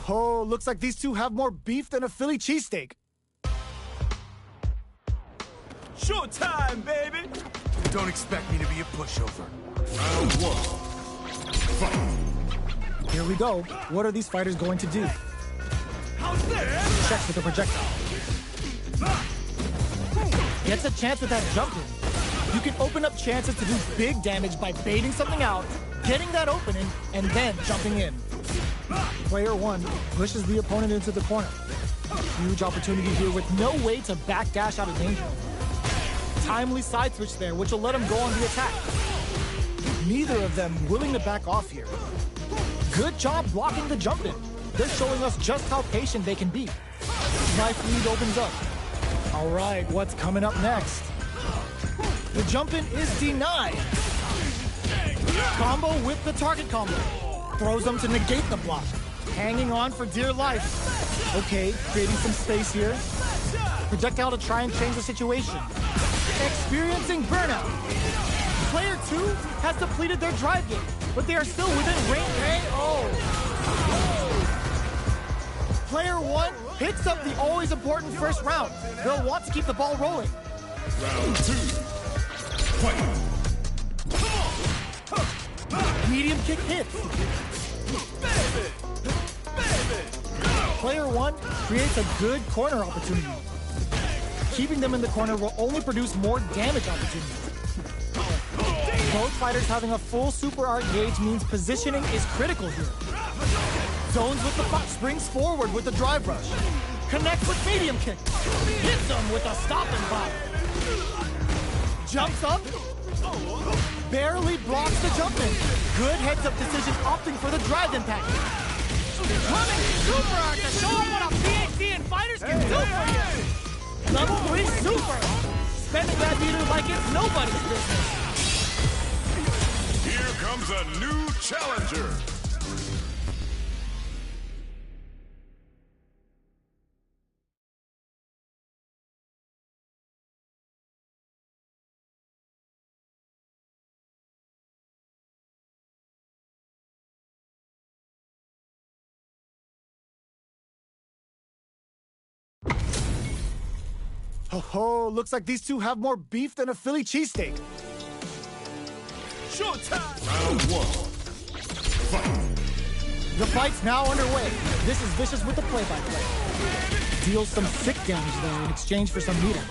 Oh, looks like these two have more beef than a Philly cheesesteak. Showtime, baby! Don't expect me to be a pushover. Round one. Fight. Here we go. What are these fighters going to do? How's this? Checks with the projectile. Gets a chance with that jump in. You can open up chances to do big damage by baiting something out, getting that opening, and then jumping in. Player one pushes the opponent into the corner. Huge opportunity here with no way to backdash out of danger. Timely side switch there, which will let him go on the attack. Neither of them willing to back off here. Good job blocking the jump in. They're showing us just how patient they can be. Life lead opens up. All right, what's coming up next? The jump in is denied. Combo with the target combo. Throws them to negate the block. Hanging on for dear life. Okay, creating some space here. Projectile to try and change the situation. Experiencing burnout. Player two has depleted their drive gate, but they are still within range. Player one picks up the always important first round. They'll want to keep the ball rolling. Round two. Fight. Medium kick hits. Player one creates a good corner opportunity. Keeping them in the corner will only produce more damage opportunities. Both fighters having a full super art gauge means positioning is critical here. Zones with the foot, springs forward with the drive rush. Connects with medium kick. Hits him with a stopping block. Jumps up. Barely blocks the jump in. Good heads-up decision opting for the drive impact. Coming super art to show them what a PhD in fighters can do for you. Level 3 super. Spending that meter like it's nobody's business. Here comes a new challenger. Oh, looks like these two have more beef than a Philly cheesesteak. Showtime! Round one. Fight. The fight's now underway. This is Vicious with the play-by-play. Deals some sick damage there in exchange for some meter.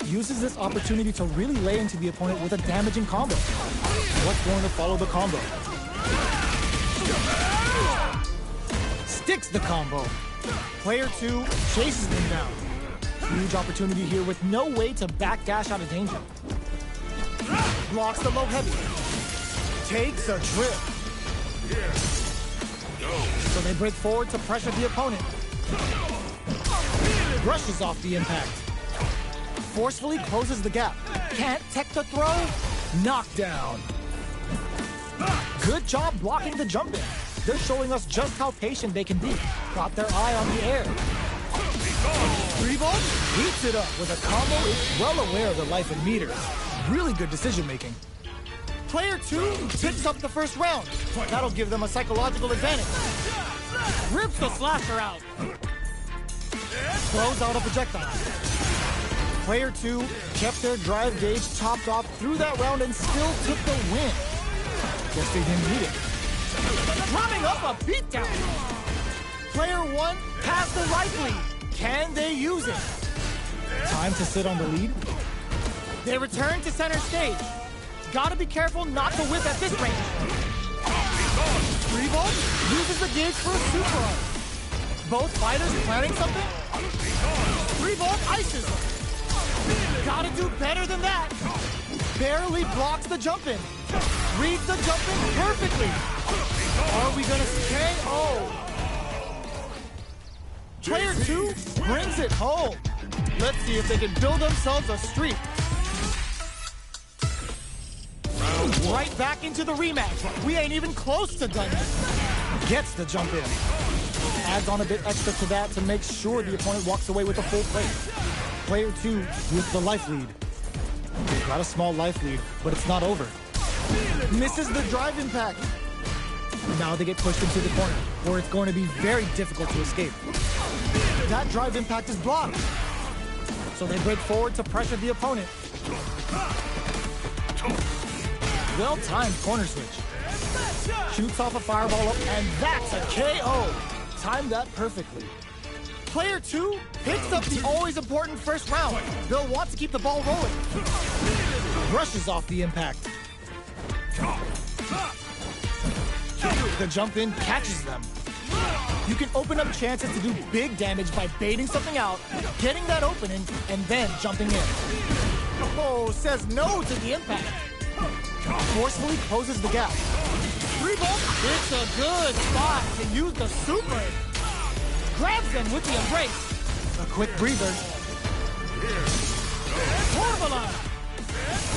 Uses this opportunity to really lay into the opponent with a damaging combo. What's going to follow the combo? Sticks the combo. Player two chases them down. Huge opportunity here with no way to backdash out of danger. Blocks the low heavy. Takes a trip. So they break forward to pressure the opponent. Brushes off the impact. Forcefully closes the gap. Can't tech the throw. Knockdown. Good job blocking the jump in. They're showing us just how patient they can be. Got their eye on the air. 3-volt heats it up with a combo. It's well aware of the life and meters. Really good decision making. Player two picks up the first round. That'll give them a psychological advantage. Rips the slasher out. Throws out a projectile. Player two kept their drive gauge topped off through that round and still took the win. Guess they didn't need it. Drumming up a beatdown. Player one has the life lead. Can they use it? Time to sit on the lead. They return to center stage. Gotta be careful not to whip at this range. 3-volt uses the gauge for a super art. Both fighters planning something? 3-volt ices them. Gotta do better than that. Barely blocks the jump in. Reads the jump in perfectly. Are we gonna KO? Player two brings it home. Let's see if they can build themselves a streak. Right back into the rematch. We ain't even close to done yet. Gets the jump in. Adds on a bit extra to that to make sure the opponent walks away with a full plate. Player two with the life lead. They've got a small life lead, but it's not over. Misses the drive impact. Now they get pushed into the corner, where it's going to be very difficult to escape. That drive impact is blocked. So they break forward to pressure the opponent. Well-timed corner switch. Shoots off a fireball up, and that's a KO. Timed that perfectly. Player 2 picks up the always important first round. They'll want to keep the ball rolling. Brushes off the impact. The jump in catches them. You can open up chances to do big damage by baiting something out, getting that opening, and then jumping in. Oh, says no to the impact. Forcefully closes the gap. 3-ball. It's a good spot to use the super. Grabs them with the embrace. A quick breather. Torvalon.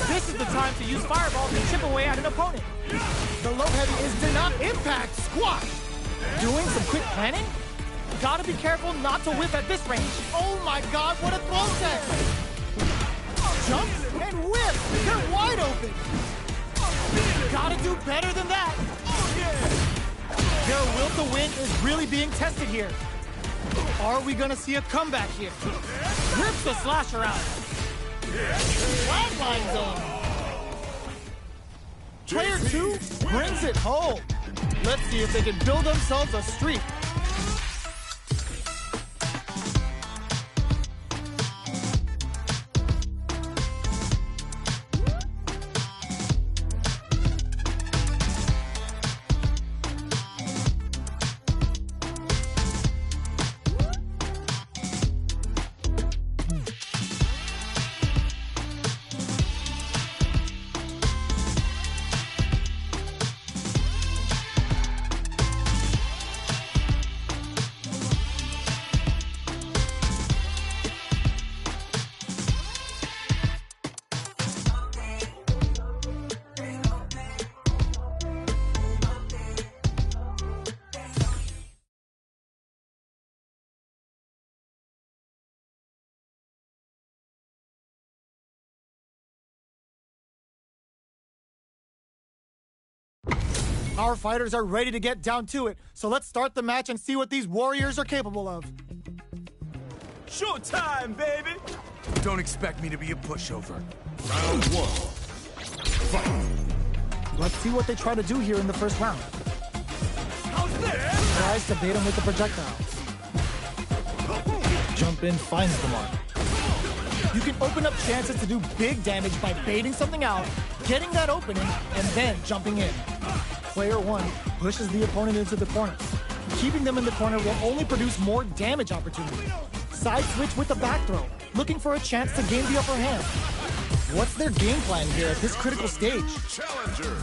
This is the time to use fireball to chip away at an opponent. The low heavy is denied. Impact squash. Doing some quick planning? Gotta be careful not to whiff at this range. Oh my god, what a throw test! Jumps and whiff! They're wide open! Gotta do better than that! Their will to win is really being tested here. Are we gonna see a comeback here? Rips the slasher out. Flatline zone. Player 2 brings it home. Let's see if they can build themselves a streak. Our fighters are ready to get down to it, so let's start the match and see what these warriors are capable of. Showtime, baby! Don't expect me to be a pushover. Round 1. Fight! Let's see what they try to do here in the first round. How's this? Tries to bait them with the projectiles. Jump in finds the mark. You can open up chances to do big damage by baiting something out, getting that opening, and then jumping in. Player 1 pushes the opponent into the corner. Keeping them in the corner will only produce more damage opportunity. Side switch with the back throw, looking for a chance to gain the upper hand. What's their game plan here at this critical stage? Challenger!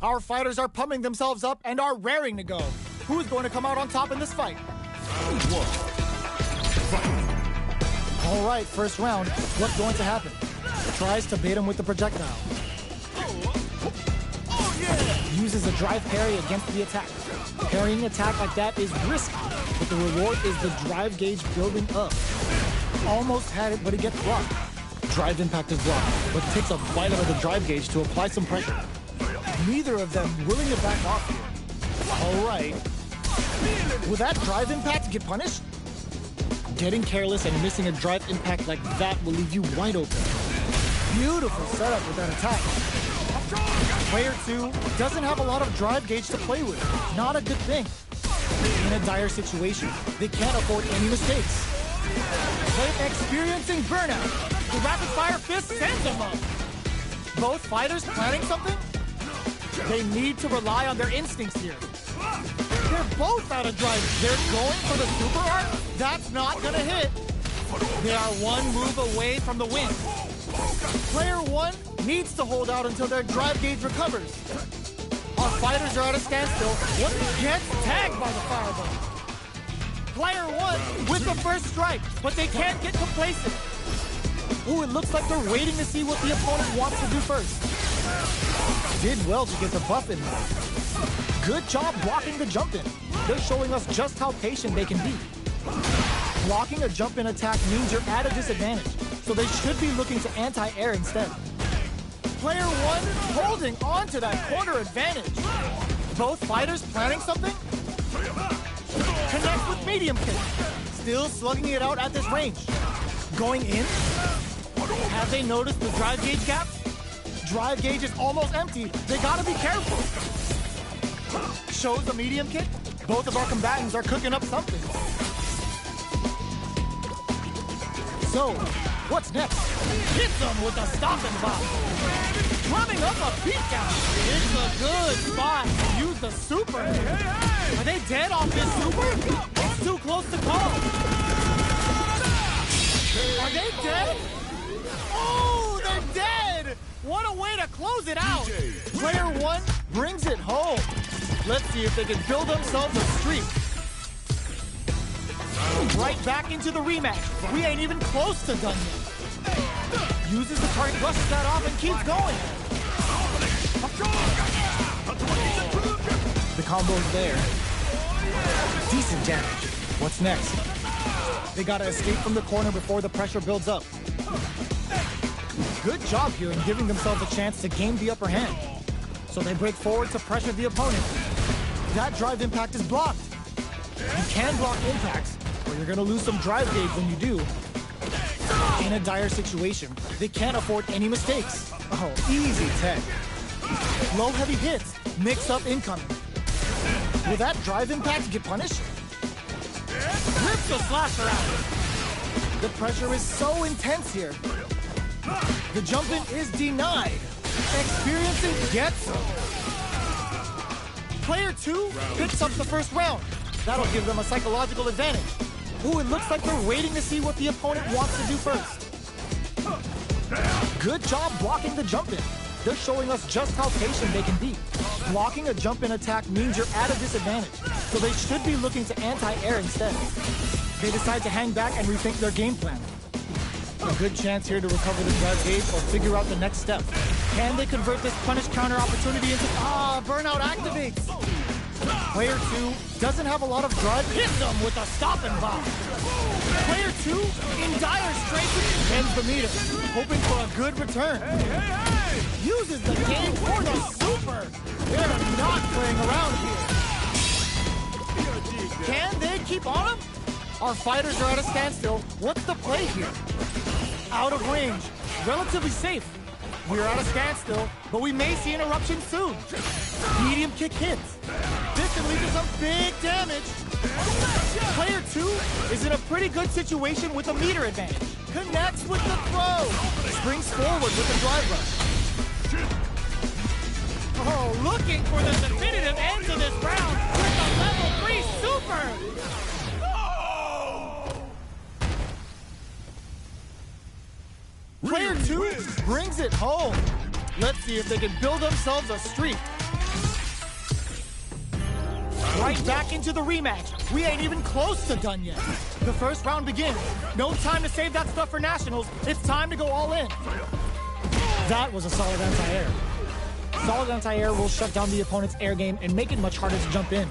Our fighters are pumping themselves up and are raring to go. Who's going to come out on top in this fight? Round 1. Fight! All right, first round. What's going to happen? Tries to bait him with the projectile. Oh, yeah! Uses a drive parry against the attack. Parrying attack like that is risky, but the reward is the drive gauge building up. Almost had it, but it gets blocked. Drive impact is blocked, but takes a bite out of the drive gauge to apply some pressure. Neither of them willing to back off here. All right. Will that drive impact get punished? Getting careless and missing a drive impact like that will leave you wide open. Beautiful setup with that attack. Player 2 doesn't have a lot of drive gauge to play with. Not a good thing. In a dire situation, they can't afford any mistakes. They're experiencing burnout. The rapid fire fist sends them up. Both fighters planning something? They need to rely on their instincts here. They're both out of drive. They're going for the super art? That's not gonna hit. They are one move away from the win. Player 1 needs to hold out until their drive gauge recovers. Our fighters are at a standstill. What gets tagged by the fireball? Player 1 with the first strike, but they can't get complacent. Ooh, it looks like they're waiting to see what the opponent wants to do first. Did well to get the buff in there. Good job blocking the jump in. They're showing us just how patient they can be. Blocking a jump in attack means you're at a disadvantage, so they should be looking to anti-air instead. Player one holding on to that corner advantage. Both fighters planning something? Connect with medium kick. Still slugging it out at this range. Going in? Have they noticed the drive gauge gap? Drive gauge is almost empty. They gotta be careful. Shows the medium kick. Both of our combatants are cooking up something. So, what's next? Hit them with a stomping block. Drumming up a beatdown. It's a good spot to use the super. Are they dead off this super? It's too close to call. Are they dead? Oh, they're dead! What a way to close it out! Player one brings it home. Let's see if they can build themselves a streak. Right back into the rematch. We ain't even close to done yet. Uses the cart, brushes that off, and keeps going. The combo's there. Decent damage. What's next? They gotta escape from the corner before the pressure builds up. Good job here in giving themselves a chance to gain the upper hand. So they break forward to pressure the opponent. That drive impact is blocked. You can block impacts, but you're gonna lose some drive gauge when you do. In a dire situation, they can't afford any mistakes. Oh, easy tech. Low heavy hits, mix up incoming. Will that drive impact get punished? Rips the slasher out. The pressure is so intense here. The jump in is denied. Experiencing gets him. Player two picks up the first round. That'll give them a psychological advantage. Ooh, it looks like they're waiting to see what the opponent wants to do first. Good job blocking the jump in. They're showing us just how patient they can be. Blocking a jump in attack means you're at a disadvantage, so they should be looking to anti-air instead. They decide to hang back and rethink their game plan. A good chance here to recover the drive gauge or figure out the next step. Can they convert this punish counter opportunity into... burnout activates! Player two doesn't have a lot of drive. Hit them with a stopping bomb. Player two, in dire straits, ends the meter, hoping for a good return. Uses the game for the super. They're not playing around here. Can they keep on him? Our fighters are at a standstill. What's the play here? Out of range, relatively safe. We're at a standstill, but we may see an eruption soon. Medium kick hits. This can lead to some big damage. Player two is in a pretty good situation with a meter advantage. Connects with the throw. Springs forward with the drive rush. Oh, looking for the definitive end to this round with a level 3 super. Player two brings it home. Let's see if they can build themselves a streak. Right back into the rematch. We ain't even close to done yet. The first round begins. No time to save that stuff for nationals. It's time to go all in. That was a solid anti-air. Solid anti-air will shut down the opponent's air game and make it much harder to jump in.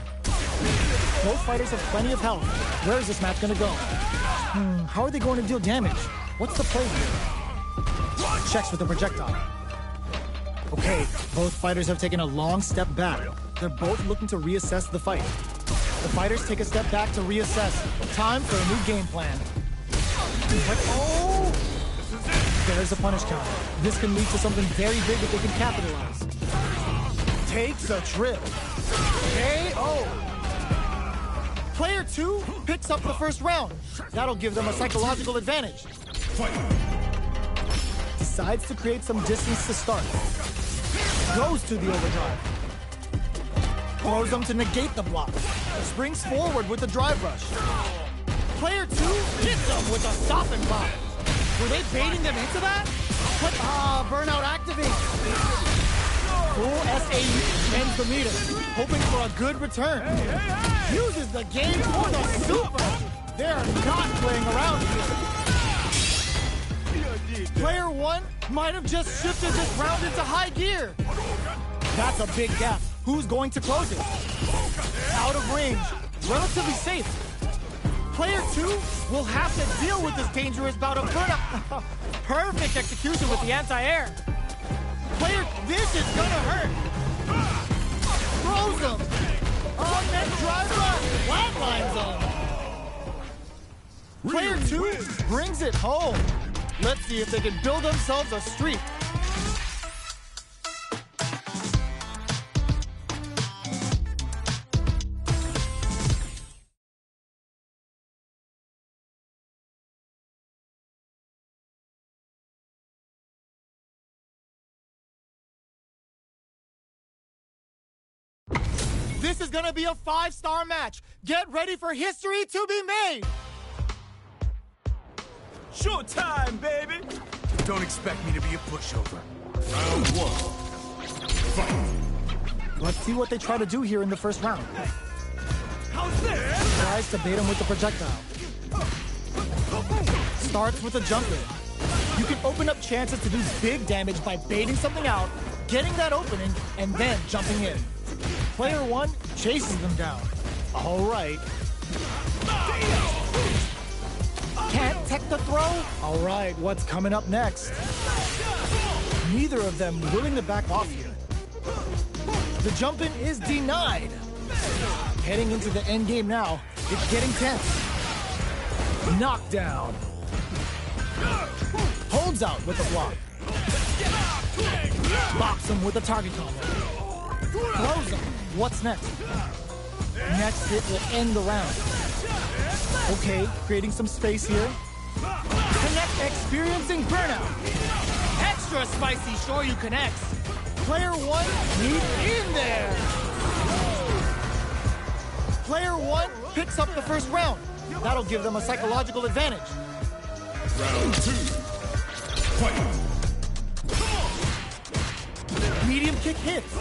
Both fighters have plenty of health. Where is this match gonna go? How are they going to deal damage? What's the play here? Checks with the projectile. Okay, both fighters have taken a long step back. They're both looking to reassess the fight. The fighters take a step back to reassess. Time for a new game plan. But, oh! There's a punish counter. This can lead to something very big if they can capitalize. Takes a trip. KO! Player two picks up the first round. That'll give them a psychological advantage. Decides to create some distance to start. Goes to the overdrive. Throws them to negate the block. Springs forward with the drive rush. Player two hits them with a stopping bomb. Were they baiting them into that? But, burnout activates. Full SAU ends the meter, hoping for a good return. Uses the game for the super. They're not playing around here. Player 1 might have just shifted this round into high gear. That's a big gap. Who's going to close it? Out of range. Relatively safe. Player 2 will have to deal with this dangerous bout of burnout. Perfect execution with the anti-air. Player, this is gonna hurt. Throws him. Oh, then drives on. Flatlines him. Player 2 brings it home. Let's see if they can build themselves a streak. This is gonna be a 5-star match. Get ready for history to be made. Showtime, baby! Don't expect me to be a pushover. Round 1. Fight! Let's see what they try to do here in the first round. How's this? Tries to bait him with the projectile. Starts with a jump in. You can open up chances to do big damage by baiting something out, getting that opening, and then jumping in. Player 1 chases them down. All right. Can't tech the throw? All right, what's coming up next? Neither of them willing to back off here. The jump-in is denied. Heading into the end game now, it's getting tense. Knockdown. Holds out with a block. Bops him with a target combo. Throws him. What's next? Next hit will end the round. Okay, creating some space here. Connect experiencing burnout. Extra spicy Shoryu connects. Player 1 deep in there. Player 1 picks up the first round. That'll give them a psychological advantage. Round 2. Fight! Medium kick hits.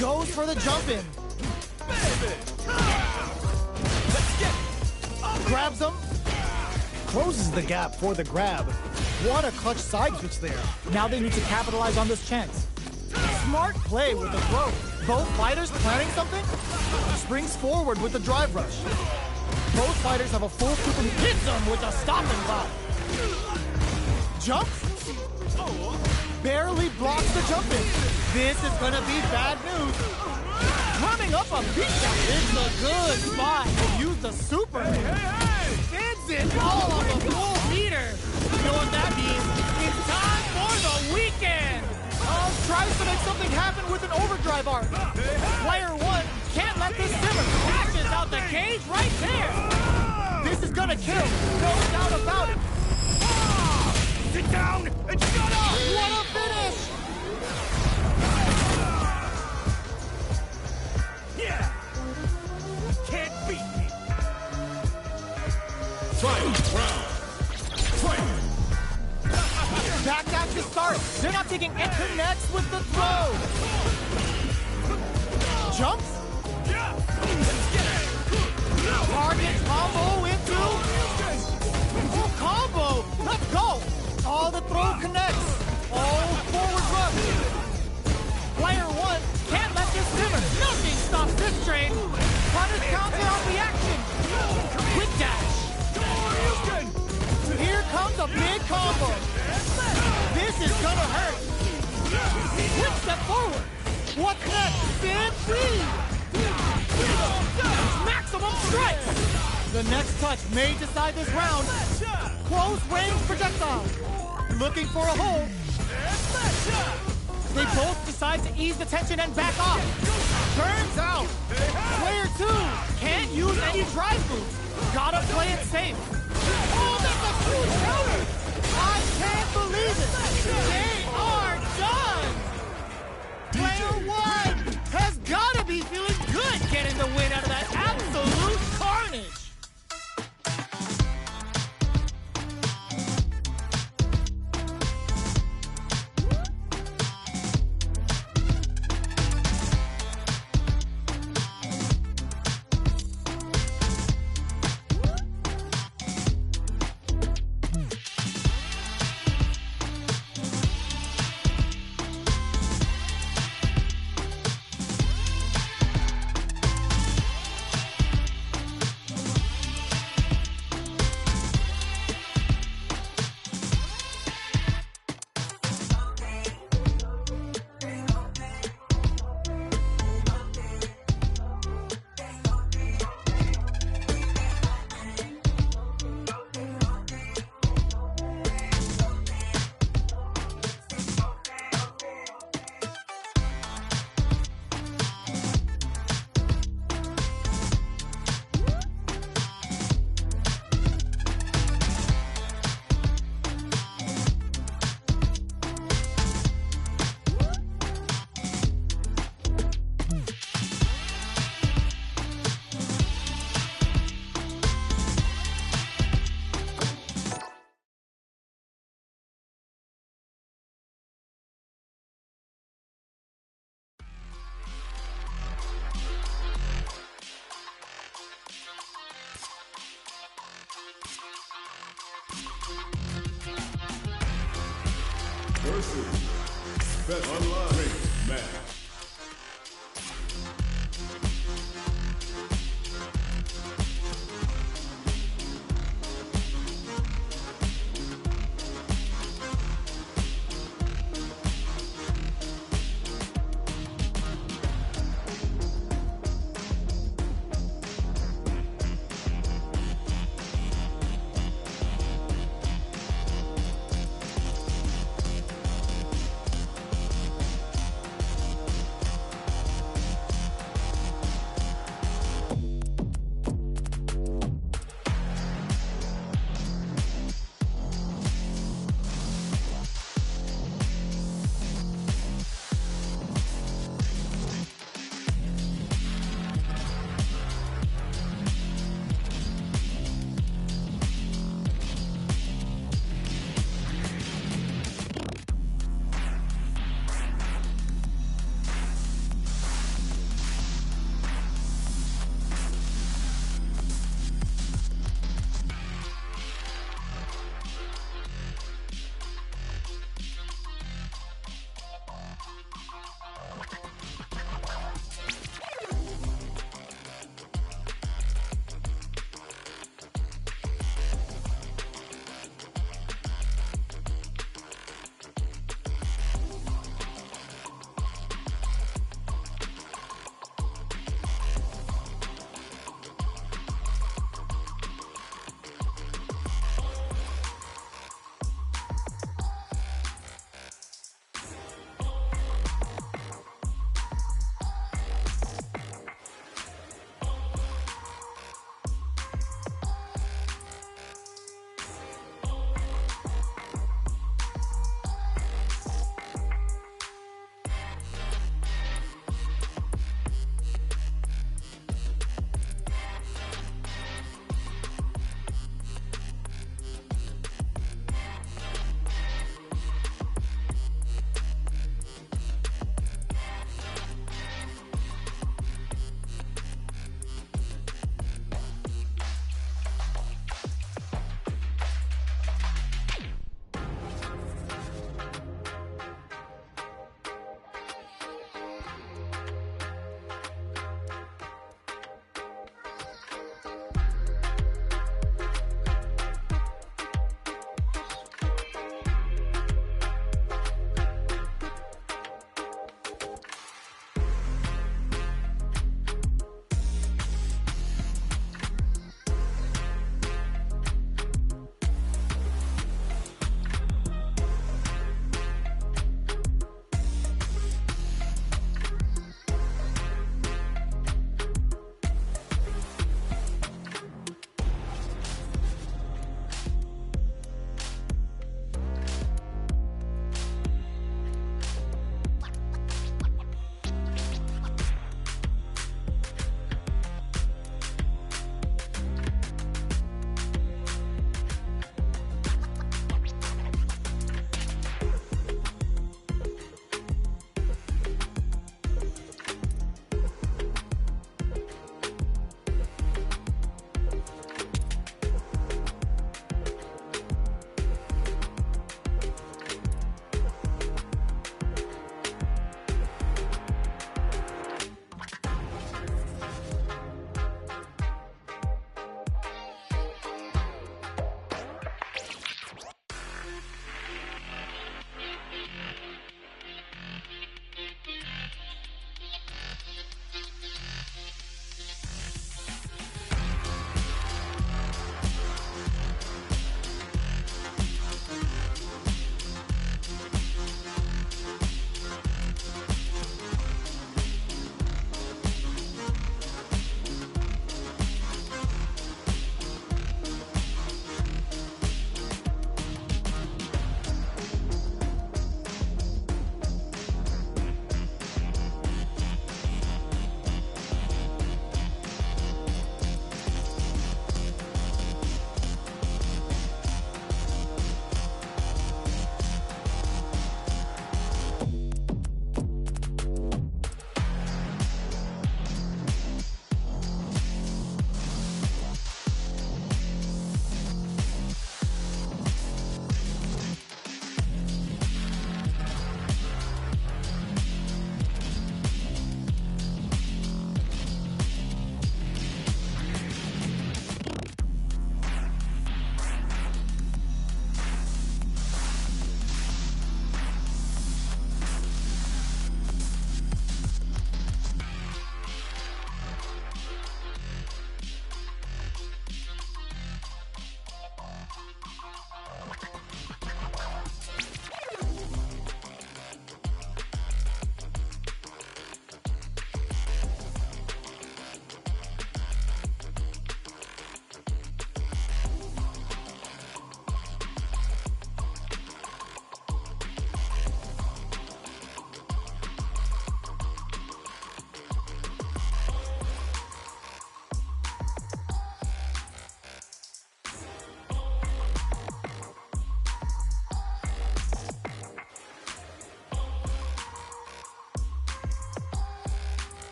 Goes for the jump in. Grabs him. Closes the gap for the grab. What a clutch side switch there. Now they need to capitalize on this chance. Smart play with the throw. Both fighters planning something. Springs forward with the drive rush. Both fighters have a full coup and hits him with a stop and pop. Jumps. Barely blocks the jump in. This is gonna be bad news. Drumming up a beatdown. It's a good spot to use the super. Spins it all on the full meter. You know what that means? It's time for the weekend. Tries to make something happen with an overdrive arc. Player 1 can't let this simmer. Catches out the cage right there. This is gonna kill. No doubt about it. Sit down and shut up! What a finish! Yeah! You can't beat me! Final round. Fight! Back at the start. They're not taking it. Connects with the throw. Jumps. Target combo into. Combo. Let's go. All the throw connects. All forward rush. Player 1 can't let this simmer. Nothing stops this train. Punish counter on the action. Quick dash. Here comes a big combo. This is gonna hurt. Quick step forward. What's next? Stand free. Maximum strike. The next touch may decide this round. Close range projectile. Looking for a hole. They both decide to ease the tension and back off. Burns out. Player 2 can't use any drive moves. Gotta play it safe. Oh, that's a huge counter. I can't believe it. They are done. Player 1 has gotta be feeling good getting the win out of that absolute carnage. versus Best Online Match.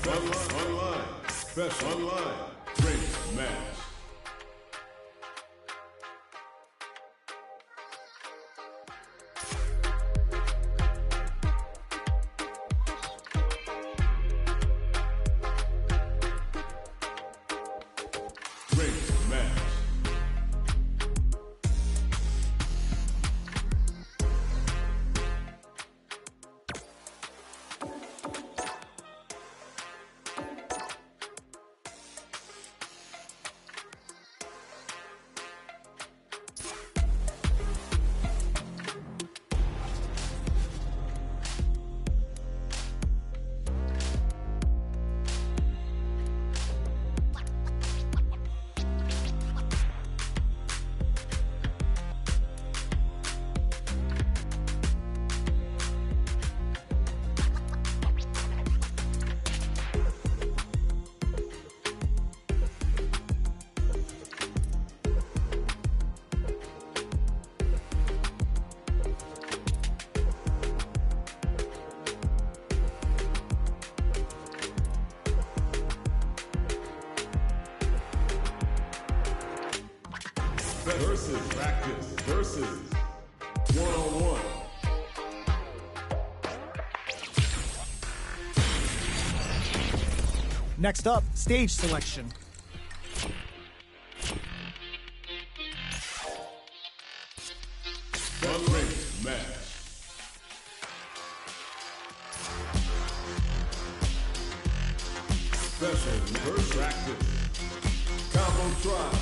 Online. Best online. Ranked match. Ranked match. Versus practice versus one-on-one. Next up, stage selection. Unranked match. Special reverse practice. Combo try.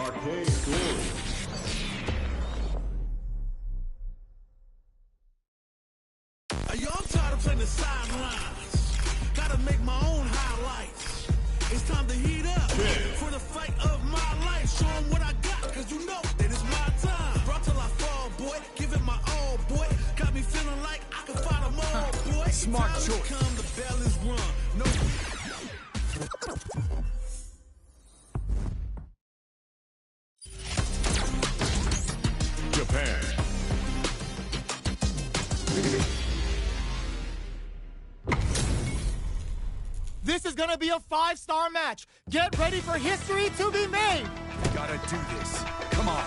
arcade story. Yo, I'm tired of playing the sidelines. Gotta make my own highlights. It's time to heat up for the fight of my life. Show 'em what I got, cause you know that it's my time. Brought till I fall, boy. Give it my all, boy. Got me feeling like I can fight them all, boy. Smart Time choice. come, the bell is rung. No. Japan. This is gonna be a 5-star match. Get ready for history to be made. Gotta do this. Come on.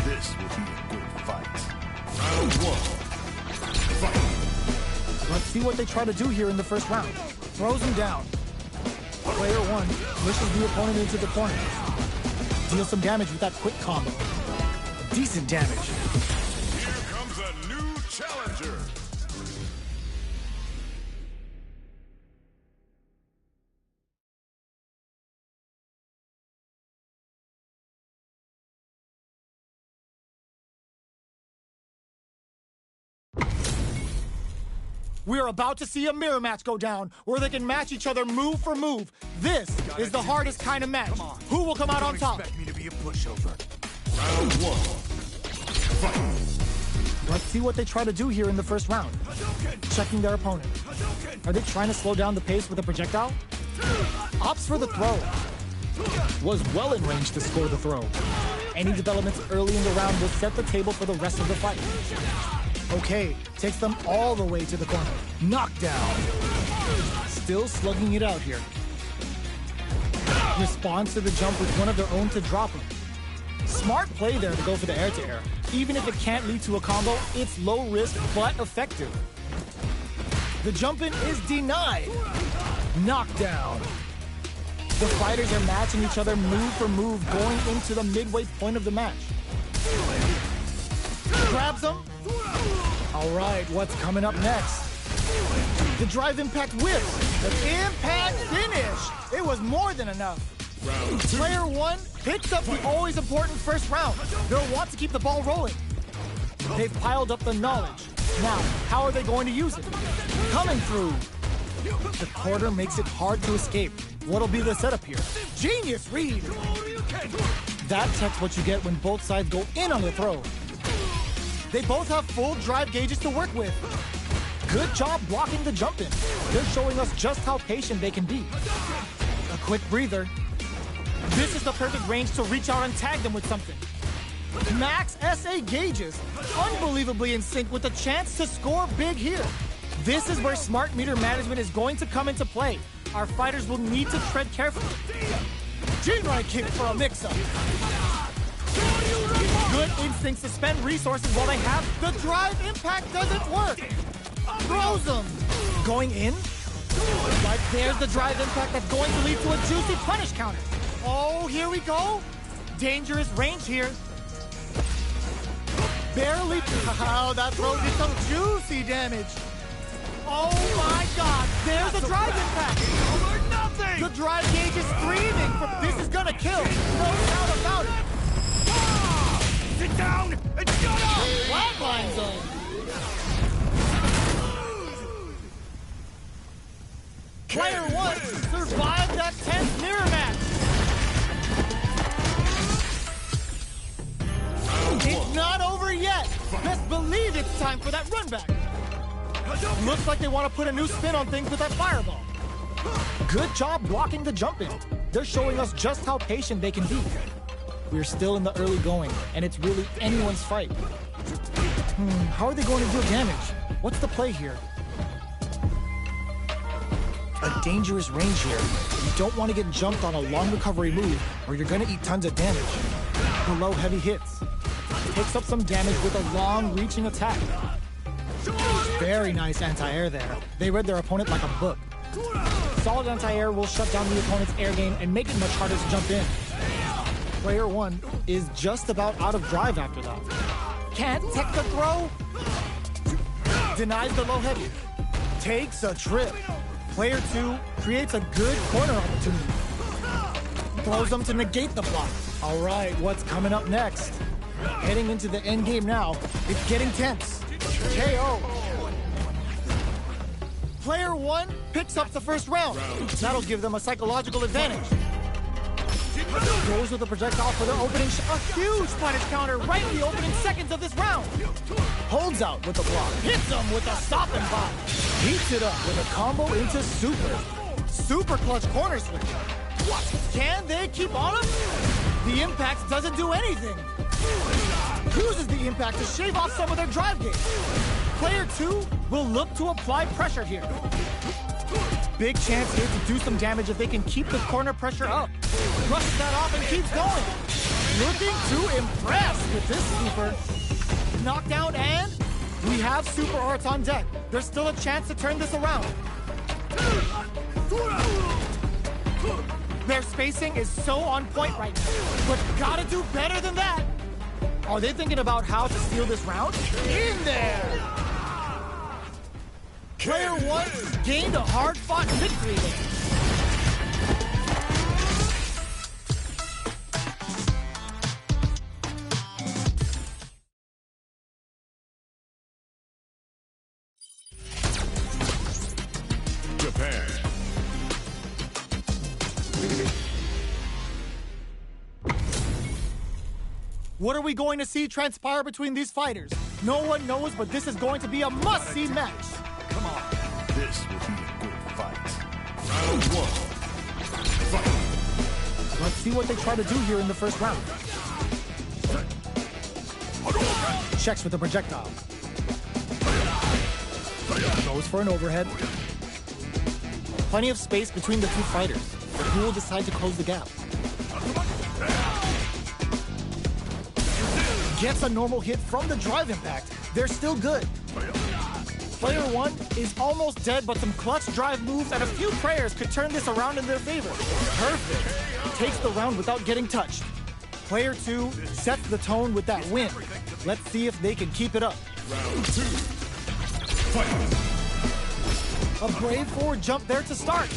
This will be a good fight. Round 1. Fight. Let's see what they try to do here in the first round. Throws him down. Player 1 pushes the opponent into the corner. Deals some damage with that quick combo. Decent damage. Here comes a new challenger. We are about to see a mirror match go down, where they can match each other move for move. This is the hardest kind of match. Who will come out on top? Expect me to be a pushover. Round 1. Fight. Let's see what they try to do here in the first round. Checking their opponent. Are they trying to slow down the pace with a projectile? Opts for the throw. Was well in range to score the throw. Any developments early in the round will set the table for the rest of the fight. Okay, takes them all the way to the corner. Knockdown. Still slugging it out here. Responds to the jump with one of their own to drop him. Smart play there to go for the air-to-air. Even if it can't lead to a combo, it's low risk but effective. The jump-in is denied. Knockdown. The fighters are matching each other move for move going into the midway point of the match. Grabs him. All right, what's coming up next? The drive impact whips. The impact finish. It was more than enough. Player 1 picks up the always important first round. They'll want to keep the ball rolling. They've piled up the knowledge. Now, how are they going to use it? Coming through. The quarter makes it hard to escape. What'll be the setup here? Genius read. That's what you get when both sides go in on the throw. They both have full drive gauges to work with. Good job blocking the jump in. They're showing us just how patient they can be. A quick breather. This is the perfect range to reach out and tag them with something. Max SA gauges, unbelievably in sync with a chance to score big here. This is where smart meter management is going to come into play. Our fighters will need to tread carefully. G-right kick for a mix-up. Good instincts to spend resources while they have. The drive impact doesn't work. Throws them. Going in. Right there's the drive impact that's going to lead to a juicy punish counter. Oh, here we go. Dangerous range here. Barely. Oh, that throw did some juicy damage. Oh my God. There's the drive impact. Over nothing! The drive gauge is screaming. This is gonna kill. No doubt about it. Sit down and shut up! Flatline zone. Player 1 survived that tense mirror match. It's not over yet. Best believe it's time for that run back. Looks like they want to put a new spin on things with that fireball. Good job blocking the jump in. They're showing us just how patient they can be. We're still in the early going, and it's really anyone's fight. How are they going to deal damage? What's the play here? A dangerous range here. You don't want to get jumped on a long recovery move, or you're going to eat tons of damage. Below heavy hits. Picks up some damage with a long-reaching attack. Very nice anti-air there. They read their opponent like a book. Solid anti-air will shut down the opponent's air game and make it much harder to jump in. Player 1 is just about out of drive after that. Can't take the throw. Denies the low heavy. Takes a trip. Player 2 creates a good corner opportunity. throws them to negate the block. All right, what's coming up next? Heading into the end game now. It's getting tense. KO. Player 1 picks up the first round. That'll give them a psychological advantage. Goes with the projectile for their opening shot. A huge punish counter right in the opening seconds of this round. Holds out with the block. Hits them with a stopping bomb. Heats it up with a combo into super. Super clutch corner switch. What? Can they keep on him? The impact doesn't do anything. Uses the impact to shave off some of their drive gauge. Player 2 will look to apply pressure here. Big chance here to do some damage if they can keep the corner pressure up. Brushes that off and keeps going. Looking to impress with this super. Knockdown, and we have super arts on deck. There's still a chance to turn this around. Their spacing is so on point right now, but gotta do better than that. Are they thinking about how to steal this round? In there! Player 1 gained a hard-fought victory there. Japan. What are we going to see transpire between these fighters? No one knows, but this is going to be a must-see match. Come on. This will be a good fight. Round 1. Fight. Let's see what they try to do here in the first round. Checks with the projectile. Goes for an overhead. Plenty of space between the two fighters. Who will decide to close the gap? Gets a normal hit from the drive impact. They're still good. Player 1 is almost dead, but some clutch drive moves and a few prayers could turn this around in their favor. Perfect. Takes the round without getting touched. Player 2 sets the tone with that win. Let's see if they can keep it up. Round 2. Fight. A brave forward jump there to start.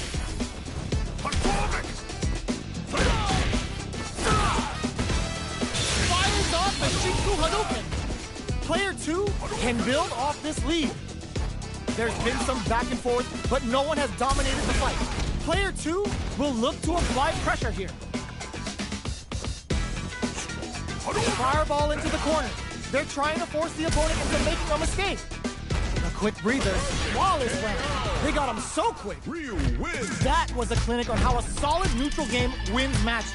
Fires off the Shinku Hadouken. Player 2 can build off this lead. There's been some back and forth, but no one has dominated the fight. Player 2 will look to apply pressure here. Fireball into the corner. They're trying to force the opponent into making a mistake. A quick breather. Flawless round. They got him so quick. Ryu wins. That was a clinic on how a solid neutral game wins matches.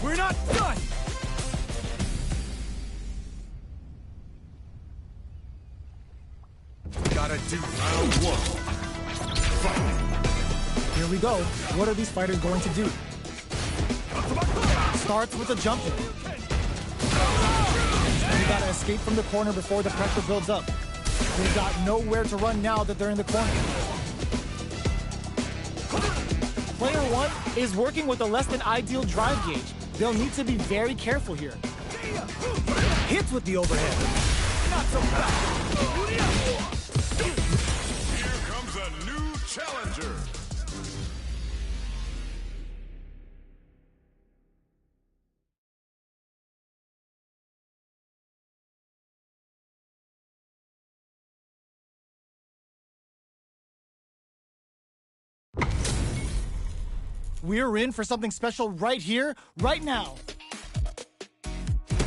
We're not done! Gotta do round 1. Fight. Here we go. What are these fighters going to do? Starts with a jump in. You gotta escape from the corner before the pressure builds up. They've got nowhere to run now that they're in the corner. Player 1 is working with a less than ideal drive gauge. They'll need to be very careful here. Hits with the overhead. Not so fast! Here comes a new challenger. We're in for something special right here, right now.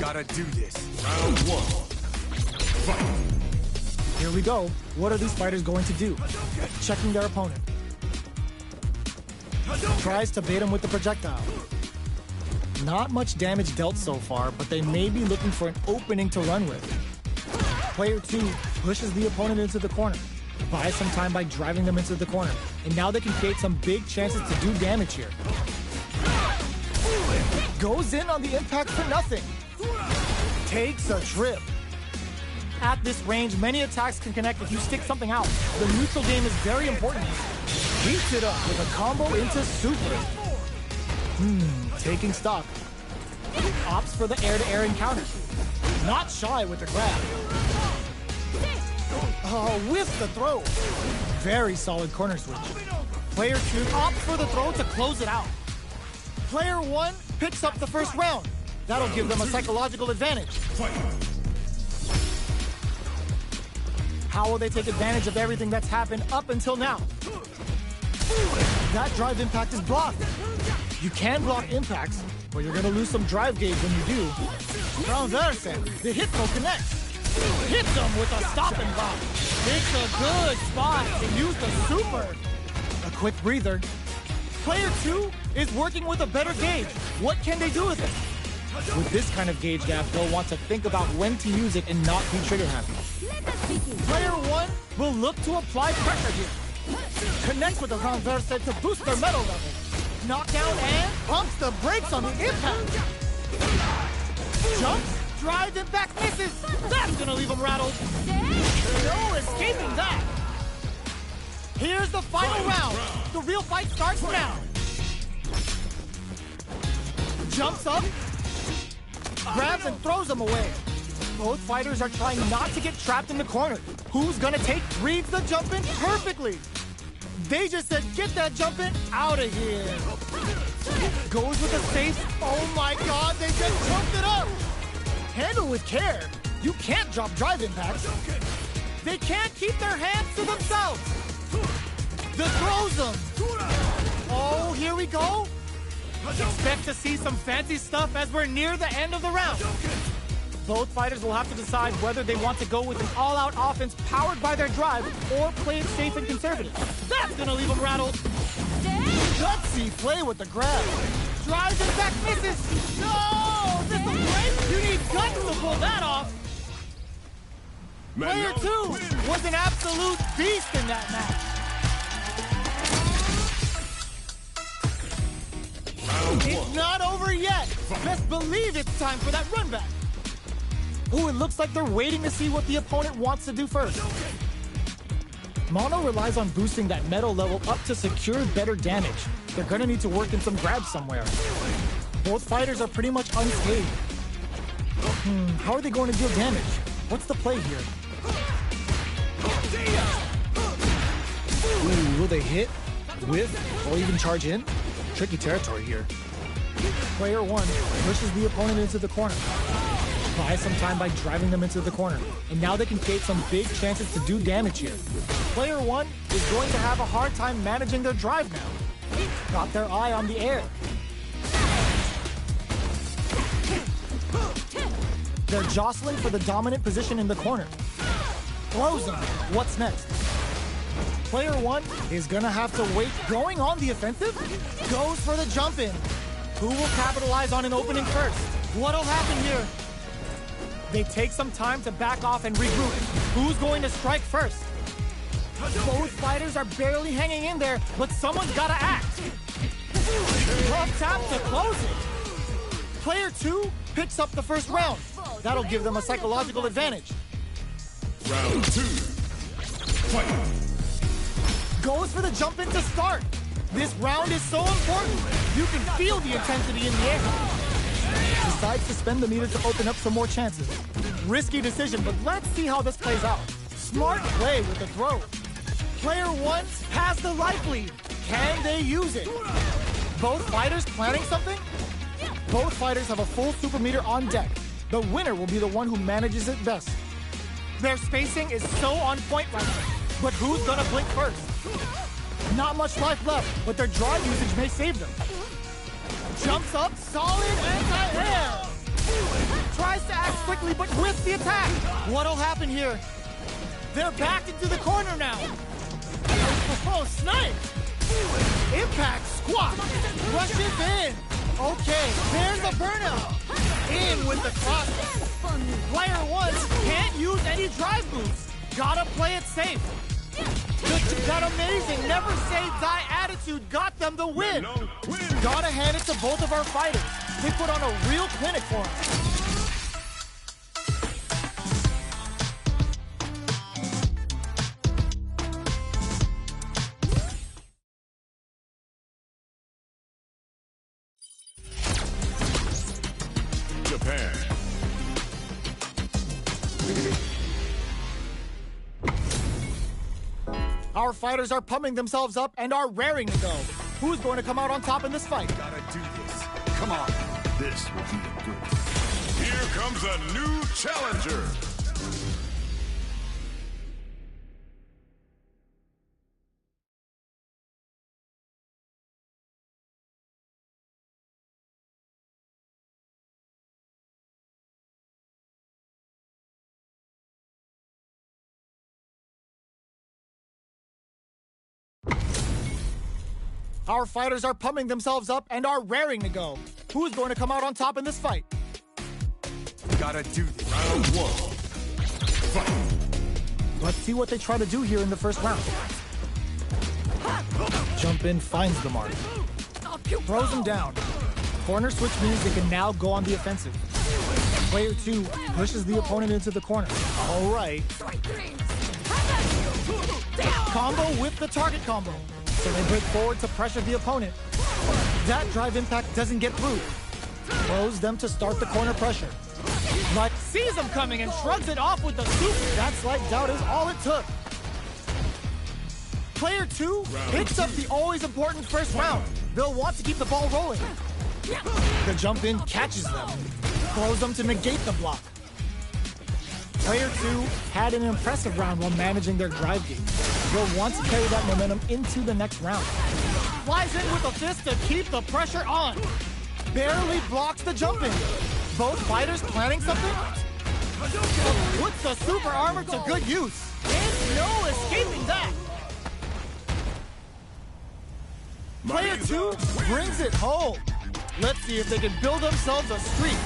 Gotta do this. Round 1. Fight. Here we go. What are these fighters going to do? Checking their opponent. Tries to bait him with the projectile. Not much damage dealt so far, but they may be looking for an opening to run with. Player 2 pushes the opponent into the corner. Buys some time by driving them into the corner. And now they can create some big chances to do damage here. Goes in on the impact for nothing. Takes a trip. At this range, many attacks can connect if you stick something out. The neutral game is very important. Beats it up with a combo into super. Taking stock. Opts for the air-to-air encounter. Not shy with the grab. With the throw. Very solid corner switch. Player 2 opts for the throw to close it out. Player 1 picks up the first round. That'll give them a psychological advantage. How will they take advantage of everything that's happened up until now? That drive impact is blocked. You can block impacts, but you're gonna lose some drive gauge when you do. Transverse, the hit throw connects. Hits them with a stop and block. Takes a good spot to use the super. A quick breather. Player 2 is working with a better gauge. What can they do with it? With this kind of gauge gap, they'll want to think about when to use it and not be trigger happy. Player 1 will look to apply pressure here. Connects with the transverse to boost their metal level. Knockdown and pumps the brakes on the impact. Jumps, drives, impact, misses. That's gonna leave him rattled. No escaping that. Here's the final round. The real fight starts now. Jumps up, grabs and throws him away. Both fighters are trying not to get trapped in the corner. Who's gonna reads the jump in perfectly. They just said, get that jump in out of here. Goes with a safe. Oh my God, they just jumped it up. Handle with care. You can't drop drive impacts. They can't keep their hands to themselves. The throws them. Oh, here we go. Expect to see some fancy stuff as we're near the end of the round. Both fighters will have to decide whether they want to go with an all-out offense powered by their drive or play it safe and conservative. That's gonna leave them rattled. Gutsy play with the grab. Drives and back misses. No! This will break. You need guts to pull that off. Player 2 was an absolute beast in that match. It's not over yet. Best believe it's time for that run back. Ooh, it looks like they're waiting to see what the opponent wants to do first. Mono relies on boosting that metal level up to secure better damage. They're gonna need to work in some grabs somewhere. Both fighters are pretty much unscathed. How are they going to deal damage? What's the play here? Ooh, will they hit, whiff, or even charge in? Tricky territory here. Player 1 pushes the opponent into the corner. Buys some time by driving them into the corner. And now they can create some big chances to do damage here. Player 1 is going to have a hard time managing their drive now. Got their eye on the air. They're jostling for the dominant position in the corner. Throws them. What's next? Player 1 is gonna have to wait. Going on the offensive, goes for the jump in. Who will capitalize on an opening first? What'll happen here? They take some time to back off and regroup. Who's going to strike first? Both fighters are barely hanging in there, but someone's gotta act. Rough tap to close it. Player 2 picks up the first round. That'll give them a psychological advantage. Round 2. Fight. Goes for the jump in to start. This round is so important. You can feel the intensity in the air. Decides to spend the meter to open up some more chances. Risky decision, but let's see how this plays out. Smart play with the throw. Player 1 has the life lead. Can they use it? Both fighters planning something? Both fighters have a full super meter on deck. The winner will be the one who manages it best. Their spacing is so on point right now. But who's gonna blink first? Not much life left, but their drive usage may save them. Jumps up, solid anti-air. Tries to act quickly, but whiffs the attack. What'll happen here? They're backed into the corner now. Oh, snipe! Impact squat. Rushes in. Okay, there's a burnout. In with the cross. Player 1 can't use any drive moves. Gotta play it safe. That amazing never say die attitude got them the win. Gotta hand it to both of our fighters. They put on a real clinic for us. Japan. Our fighters are pumping themselves up and are raring to go. Who's going to come out on top in this fight? Gotta do this. Come on. This will be a good fight. Here comes a new challenger. Our fighters are pumping themselves up and are raring to go. Who's going to come out on top in this fight? Gotta do this. Round 1. Fight. Let's see what they try to do here in the first round. Jump in finds the mark. Throws him down. Corner switch means they can now go on the offensive. Player 2 pushes the opponent into the corner. All right. Combo with the target combo. So they break forward to pressure the opponent. That drive impact doesn't get through. Throws them to start the corner pressure. But sees them coming and shrugs it off with the super. That slight doubt is all it took. Player 2 picks up the always important first round. They'll want to keep the ball rolling. The jump in catches them. Throws them to negate the block. Player 2 had an impressive round while managing their drive game. They'll want to carry that momentum into the next round. Flies in with a fist to keep the pressure on. Barely blocks the jump in. Both fighters planning something? Puts the super armor to good use. There's no escaping that. Player 2 brings it home. Let's see if they can build themselves a streak.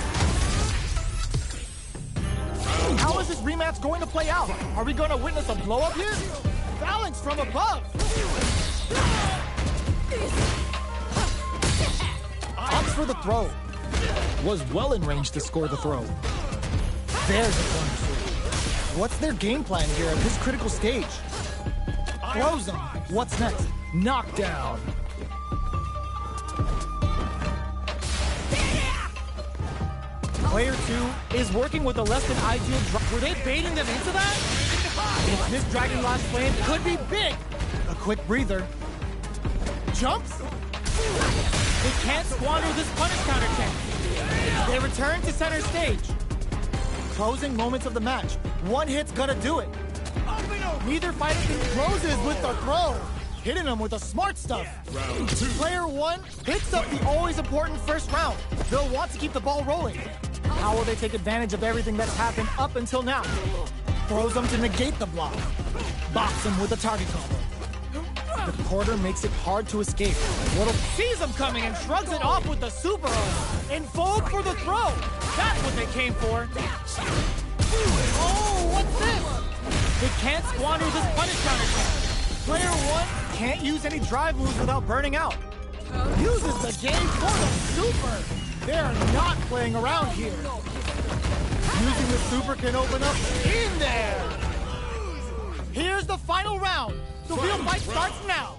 How is this rematch going to play out? Are we going to witness a blow-up here? Phalanx from above! Opts for the throw. Was well in range to score the throw. There's a corner switch. What's their game plan here at this critical stage? Throws him. What's next? Knockdown. Player 2 is working with a less than ideal drop. Were they baiting them into that? This Dragon Last Flame could be big. A quick breather. Jumps. They can't squander this punish counter chance. They return to center stage. Closing moments of the match. One hit's gonna do it. Neither fighter can closes with the throw. Hitting them with the smart stuff. Round 2. Player 1 picks up the always important first round. They'll want to keep the ball rolling. How will they take advantage of everything that's happened up until now? Throws them to negate the block. Box him with a target combo. The quarter makes it hard to escape. Little sees him coming and shrugs it off with the super arm. And fold for the throw. That's what they came for. Oh, what's this? They can't squander this punish counter attack. Player 1 can't use any drive moves without burning out. Uses the game for the super. They're not playing around here. Using the super can open up in there. Here's the final round. The real fight starts now.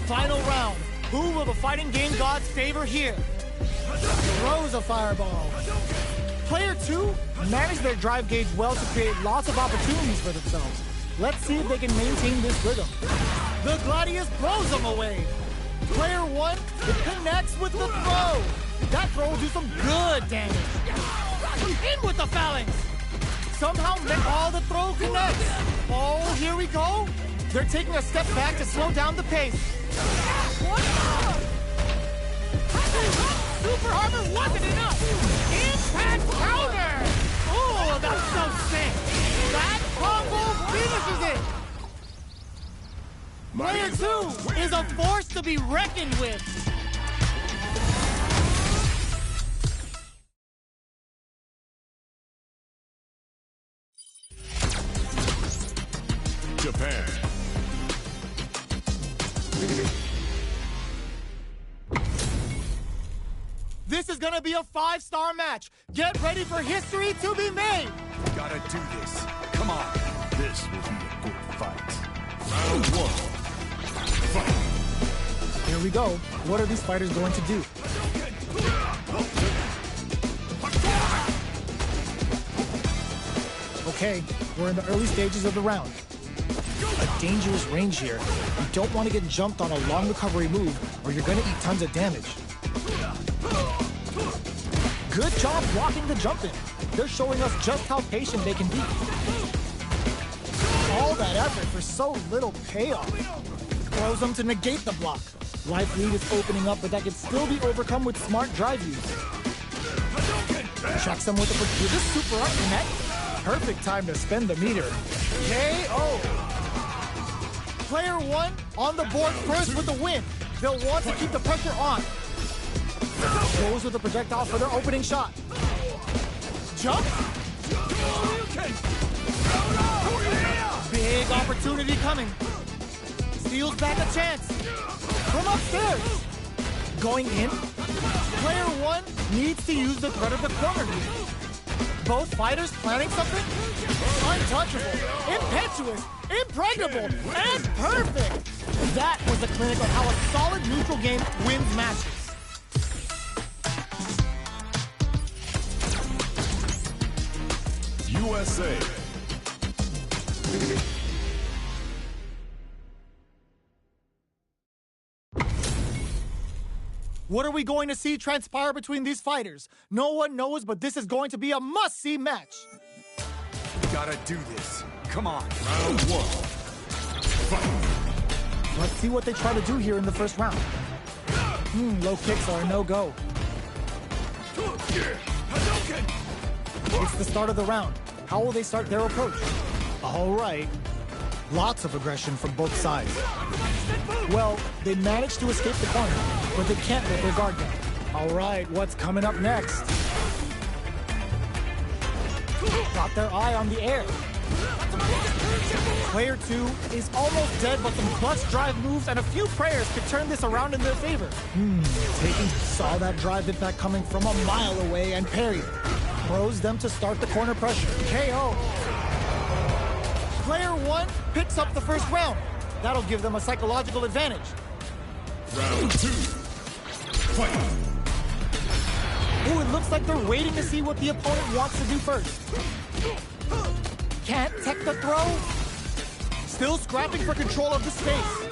Final round. Who will the fighting game gods favor here? Throws a fireball. Player 2 managed their drive gauge well to create lots of opportunities for themselves. Let's see if they can maintain this rhythm. The Gladius throws them away. Player 1, it connects with the throw. That throw will do some good damage. In with the phalanx. Somehow all the throw connects. Oh, here we go. They're taking a step back to slow down the pace. Super armor wasn't enough. Impact counter. Oh, that's so sick! That combo finishes it! Player 2 is a force to be reckoned with! Japan. This is gonna be a 5-star match. Get ready for history to be made. Gotta do this. Come on. This will be a good fight. Round 1. Fight. Here we go. What are these fighters going to do? Okay, we're in the early stages of the round. A dangerous range here. You don't want to get jumped on a long recovery move or you're gonna eat tons of damage. Good job blocking the jump in. They're showing us just how patient they can be. All that effort for so little payoff. Throws them to negate the block. Life lead is opening up, but that can still be overcome with smart drive use. Checks them with a prodigious super up connect. Perfect time to spend the meter. KO! Player 1 on the board first with the win. They'll want to keep the pressure on. Goes with the projectile for their opening shot. Jump! Big opportunity coming. Steals back a chance. From upstairs. Going in. Player 1 needs to use the threat of the corner here. Both fighters planning something? Untouchable, impetuous, impregnable, and perfect! That was the clinic of how a solid neutral game wins matches. USA. What are we going to see transpire between these fighters? No one knows, but this is going to be a must-see match. Gotta do this. Come on. Round 1. Fight. Let's see what they try to do here in the first round. Low kicks are a no-go. It's the start of the round. How will they start their approach? All right. Lots of aggression from both sides. Well, they managed to escape the corner, but they can't let their guard down. All right, what's coming up next? Got their eye on the air. Player 2 is almost dead, but some clutch drive moves and a few prayers could turn this around in their favor. Taking saw that drive impact coming from a mile away and parried. Throws them to start the corner pressure. KO. Player 1 picks up the first round. That'll give them a psychological advantage. Round 2. Fight. Ooh, it looks like they're waiting to see what the opponent wants to do first. Can't tech the throw. Still scrapping for control of the space.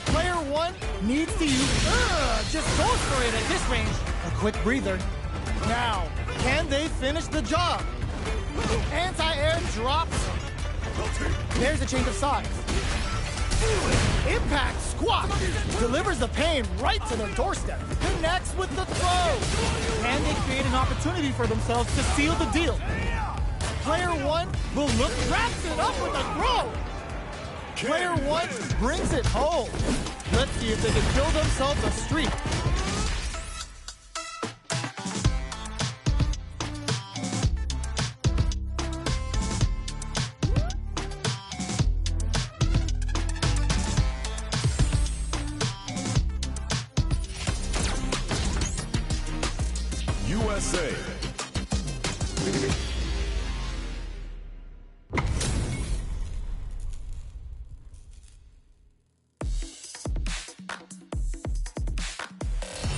Player 1 needs to use... just goes for it at this range. A quick breather. Now, can they finish the job? Anti-air drops. There's a change of size. Impact squat. Delivers the pain right to their doorstep. Connects with the throw. And they create an opportunity for themselves to seal the deal. Player 1 will wraps it up with a throw. Player 1 brings it home. Let's see if they can build themselves a streak. USA.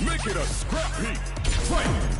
Make it a scrappy fight.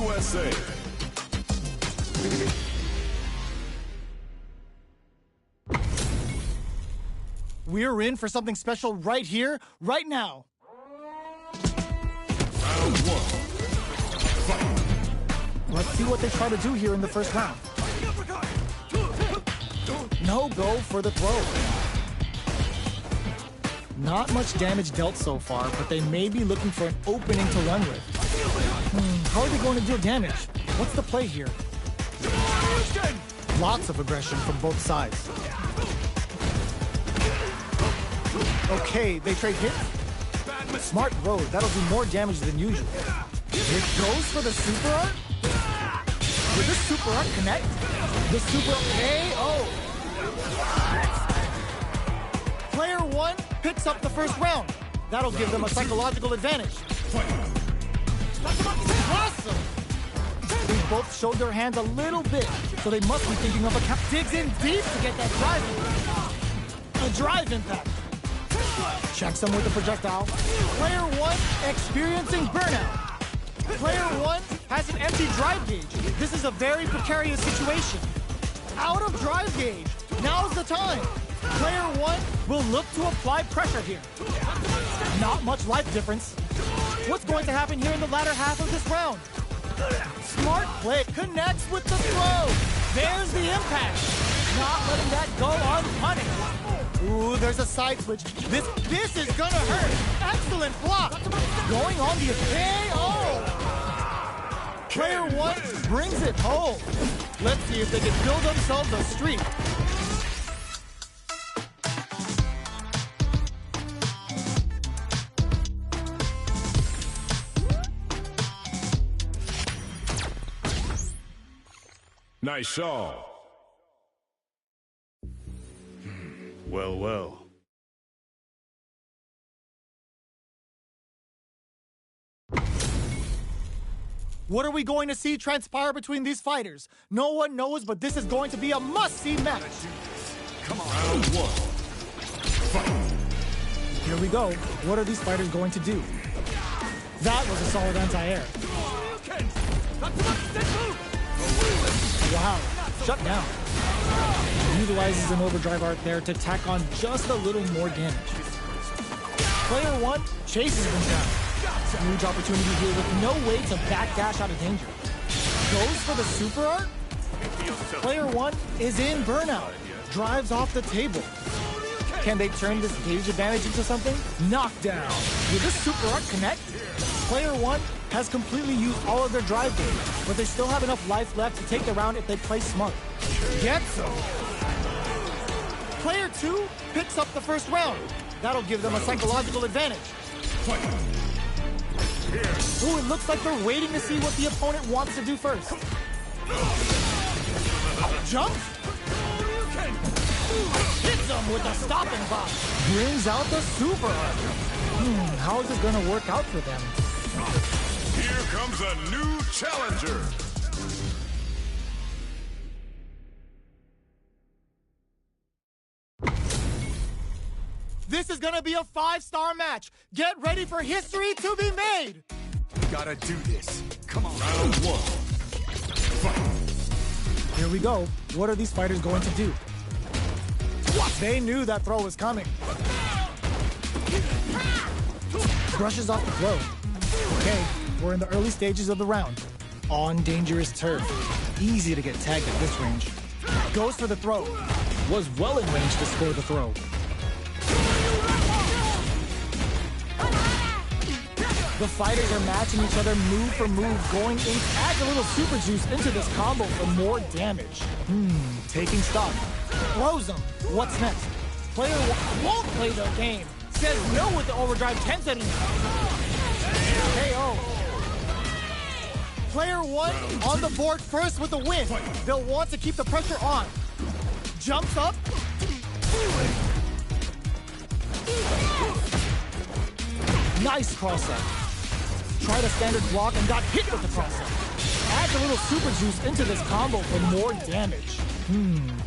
USA. We're in for something special right here, right now. Round 1. Fight. Let's see what they try to do here in the first round. No go for the throw. Not much damage dealt so far, but they may be looking for an opening to run with. How are they going to deal damage? What's the play here? Lots of aggression from both sides. Okay, they trade hits. Smart road, that'll do more damage than usual. It goes for the super art? Will this super art connect? The super KO! Player 1 picks up the first round. That'll give them a psychological advantage. Awesome! They both showed their hands a little bit, so they must be thinking of a count. Digs in deep to get that drive impact. A drive impact. Checks them with the projectile. Player 1 experiencing burnout. Player 1 has an empty drive gauge. This is a very precarious situation. Out of drive gauge. Now's the time. Player 1 will look to apply pressure here. Not much life difference. What's going to happen here in the latter half of this round? Smart play connects with the throw. There's the impact. Not letting that go unpunished. Ooh, there's a side switch. This is gonna hurt. Excellent block. Going on the KO. Player 1 brings it home. Let's see if they can build themselves a streak. Nice shot. Well, well. What are we going to see transpire between these fighters? No one knows, but this is going to be a must-see match. Come on. Round 1. Fight. Here we go. What are these fighters going to do? That was a solid anti-air. Wow, shut down. Utilizes an overdrive art there to tack on just a little more damage. Player 1 chases them down. Huge opportunity here with no way to backdash out of danger. Goes for the super art. Player 1 is in burnout. Drives off the table. Can they turn this gauge advantage into something? Knockdown. Will this super art connect? Player 1 has completely used all of their drive gauge, but they still have enough life left to take the round if they play smart. Get some. Player 2 picks up the first round. That'll give them a psychological advantage. Ooh, it looks like they're waiting to see what the opponent wants to do first. Jump. Hits them with a stopping box. Brings out the super art. How is it going to work out for them? Here comes a new challenger. This is gonna be a 5-star match. Get ready for history to be made. Gotta do this. Come on. Round 1. Fight. Here we go. What are these fighters going to do? They knew that throw was coming. Brushes off the throw. Okay, we're in the early stages of the round. On dangerous turf. Easy to get tagged at this range. Goes for the throw. Was well in range to score the throw. The fighters are matching each other move for move, going in, adds a little super juice into this combo for more damage. Taking stock. Throws them. What's next? Player 1 won't play their game. Says no with the overdrive 10 setting. KO. Player 1 on the board first with the win. They'll want to keep the pressure on. Jumps up. Nice cross-up. Tried a standard block and got hit with the cross-up. Adds a little super juice into this combo for more damage.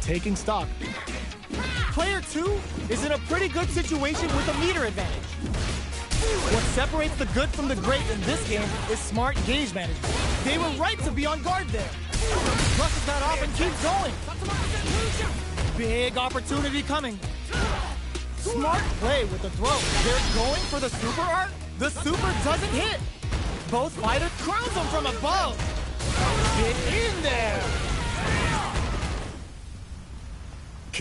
Taking stock. Player 2 is in a pretty good situation with a meter advantage. What separates the good from the great in this game is smart gauge management. They were right to be on guard there. Brushes that off and keeps going. Big opportunity coming. Smart play with the throw. They're going for the super art. The super doesn't hit. Both fighters crowns them from above. Get in there.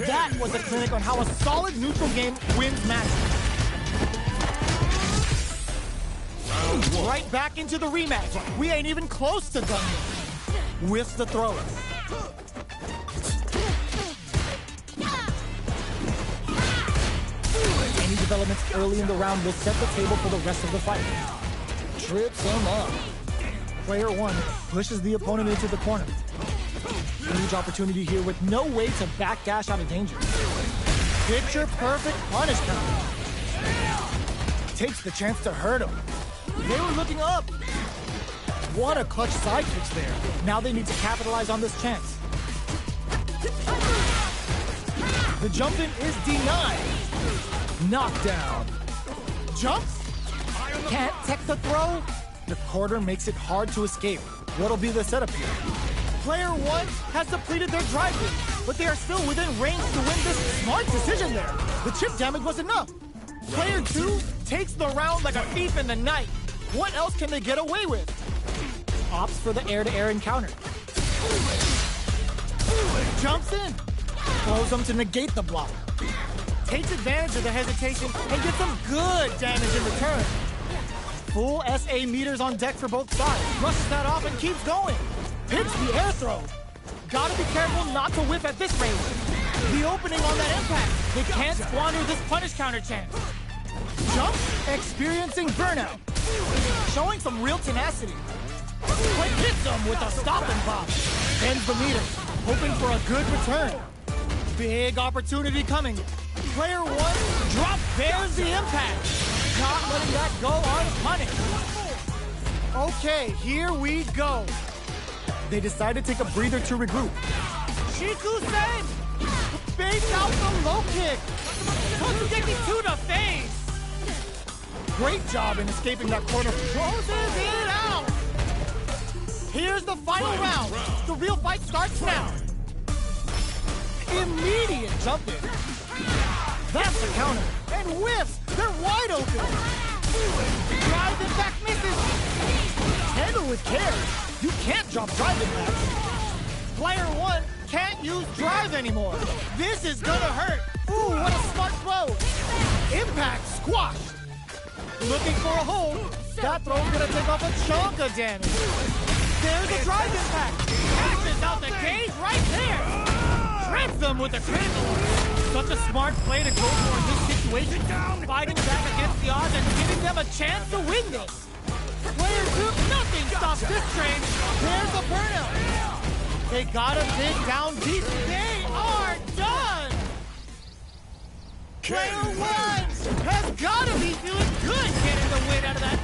That was a clinic on how a solid neutral game wins matches. Right back into the rematch. We ain't even close to done yet. Whiffs the throw. Any developments early in the round will set the table for the rest of the fight. Trips him up. Player one pushes the opponent into the corner. Huge opportunity here with no way to backdash out of danger. Picture perfect punish counter. Takes the chance to hurt him. They were looking up. What a clutch side switch there. Now they need to capitalize on this chance. The jump in is denied. Knockdown. Jumps? Can't tech the throw? The quarter makes it hard to escape. What'll be the setup here? Player one has depleted their drive lead, but they are still within range to win this smart decision there. The chip damage was enough. Player two takes the round like a thief in the night. What else can they get away with? Opts for the air-to-air encounter. Jumps in. Throws them to negate the block. Takes advantage of the hesitation and gets some good damage in return. Full SA meters on deck for both sides. Rushes that off and keeps going. Hits the air throw. Gotta be careful not to whiff at this range. The opening on that impact. They can't squander this punish counter chance. Jump, experiencing burnout. Showing some real tenacity. Quick hits them with a stop and pop. Bends the meter, hoping for a good return. Big opportunity coming. Player one drop bears the impact. Not letting that go unpunished. Okay, here we go. They decide to take a breather to regroup. Shiku-sen! Fakes out the low kick! Totsuki to the face! Great job in escaping that corner. Closes it out! Here's the final round. The real fight starts now. Immediate jump in. That's the counter. And whiffs! They're wide open! Drive impact misses! Handle with care. You can't drop drive impact. Player one can't use drive anymore. This is gonna hurt. Ooh, what a smart throw. Impact squashed. Looking for a hold. That throw's gonna take off a chunk of damage. There's a drive impact. Passes out the cage right there. Trips them with a critical. Such a smart play to go for in this situation. Fighting back against the odds and giving them a chance to win this. Player two, nothing stops this train. There's a burnout. They gotta dig down deep. They are done. Player one has gotta be feeling good getting the win out of that